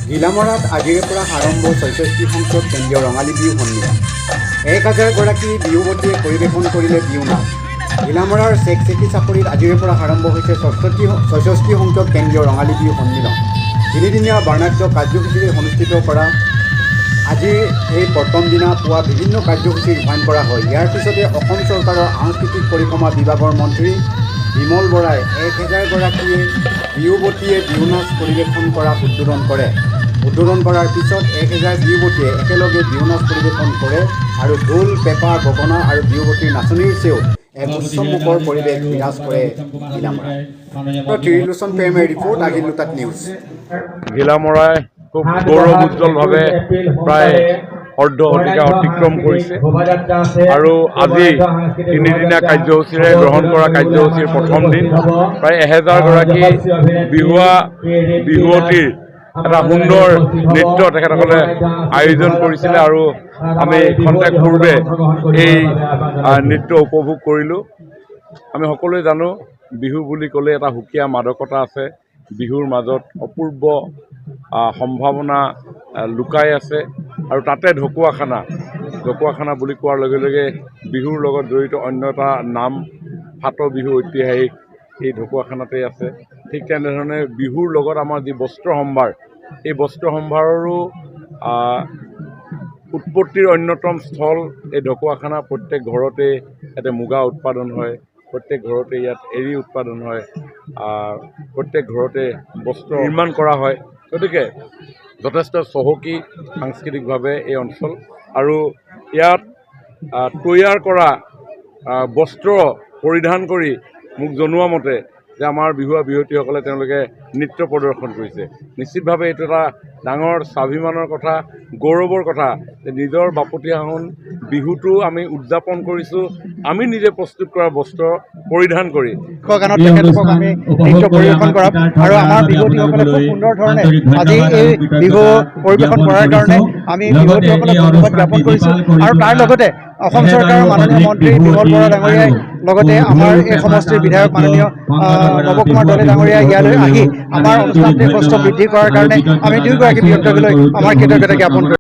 ঘিলামৰাত আজিৰে পৰা আৰম্ভ ৬৬ সংখ্যক কেন্দ্ৰীয় ৰঙালী বিহু সন্মিলন। ১,০০০ গৰাকী বিহুৱতীয়ে পৰিৱেশন কৰিলে বিহু নাচ। ঘিলামৰাৰ চেকচেকি চাপৰিত আজিৰে পৰা আৰম্ভ হৈছে ৬৬ সংখ্যক কেন্দ্ৰীয় ৰঙালী বিহু সন্মিলন। তিনিদিনীয়া বৰ্ণাঢ্য কাৰ্যসূচীৰে অনুষ্ঠিত কৰা আজিৰ এই প্ৰথম দিনা পুৱা বিভিন্ন কাৰ্যসূচী ৰূপায়ণ কৰা হয়। ইয়াৰ পিছতে অসম চৰকাৰৰ সাংস্কৃতিক পৰিক্ৰমা বিভাগৰ মন্ত্ৰী বিমল বৰাই ১,০০০ গৰাকী বিহুৱতীয়ে বিহু নাচ পৰিৱেশন কৰা উদ্বোধন কৰে। উদ্বোধন কৰাৰ পিছত ১,০০০ বিহুৱতীয়ে একেলগে বিহু নাচ পৰিৱেশন কৰে আৰু ঢোল, পেঁপা, গগনা আৰু বিহুৱতীৰ নাচনীৰ চেও এক উৎসৱমুখৰ পৰিৱেশ বিৰাজ কৰে ঘিলামৰাত। ত্ৰিলোচন প্ৰেমৰ ৰিপৰ্ট, আহিল লোটাত নিউজ। ঘিলামৰাই খুব গৌৰৱোজ্জ্বলভাৱে প্ৰায় অৰ্ধ শতিকা অতিক্ৰম কৰিছে আৰু আজি তিনিদিনীয়া কাৰ্যসূচীৰে গ্ৰহণ কৰা কাৰ্যসূচীৰ প্ৰথম দিন প্ৰায় ১,০০০ গৰাকী বিহুৱতীৰ এটা সুন্দৰ নৃত্য তেখেতসকলে আয়োজন কৰিছিলে আৰু আমি খন্তেক পূৰ্বে এই নৃত্য উপভোগ কৰিলোঁ। আমি সকলোৱে জানো বিহু বুলি ক'লে এটা সুকীয়া মাদকতা আছে। বিহুৰ মাজত অপূৰ্ব সম্ভাৱনা লুকাই আছে আৰু তাতে ঢকুৱাখানা বুলি কোৱাৰ লগে লগে বিহুৰ লগত জড়িত অন্য এটা নাম ফাট বিহু ঐতিহাসিক এই ঢকুৱাখানাতে আছে। ঠিক তেনেধৰণে বিহুৰ লগত আমাৰ যি বস্ত্ৰ সম্ভাৰ, এই বস্ত্ৰ সম্ভাৰৰো উৎপত্তিৰ অন্যতম স্থল এই ঢকুৱাখানা। প্ৰত্যেক ঘৰতে ইয়াতে মুগা উৎপাদন হয়, প্ৰত্যেক ঘৰতে ইয়াত এৰী উৎপাদন হয়, প্ৰত্যেক ঘৰতে বস্ত্ৰ নিৰ্মাণ কৰা হয়। গতিকে যথেষ্ট চহকী সাংস্কৃতিকভাৱে এই অঞ্চল আৰু ইয়াত তৈয়াৰ কৰা বস্ত্ৰ পৰিধান কৰি মোক জনোৱা মতে যে আমাৰ বিহুৱা বিহুৱতীসকলে তেওঁলোকে নৃত্য প্ৰদৰ্শন কৰিছে। নিশ্চিতভাৱে এইটো এটা ডাঙৰ স্বাভিমানৰ কথা, গৌৰৱৰ কথা যে নিজৰ বাপতিসাহোন বিহুটো আমি উদযাপন কৰিছোঁ আমি নিজে প্ৰস্তুত কৰা বস্ত্ৰ পৰিধান কৰি। গানত তেখেতলোকক আমি নৃত্য পৰিৱেশন কৰাম আৰু আমাৰ বিহুৱতীসকলে খুব সুন্দৰ ধৰণে আজি এই বিহু পৰিৱেশন কৰাৰ কাৰণে আমি বিহুৱতীসকলক ধন্যবাদ জ্ঞাপন কৰিছোঁ। আৰু তাৰ লগতে অসম চৰকাৰৰ মাননীয় মন্ত্ৰী বিমল বৰা ডাঙৰীয়াই লগতে আমাৰ এই সমষ্টিৰ বিধায়ক মাননীয় নৱকুমাৰ দলে ডাঙৰীয়াই ইয়ালৈ আহি আমাৰ অনুষ্ঠানটিৰ কষ্ট বৃদ্ধি কৰাৰ কাৰণে আমি দুয়োগৰাকী বিহুৱতীলৈ আমাৰ কৃতজ্ঞতা জ্ঞাপন কৰিছোঁ।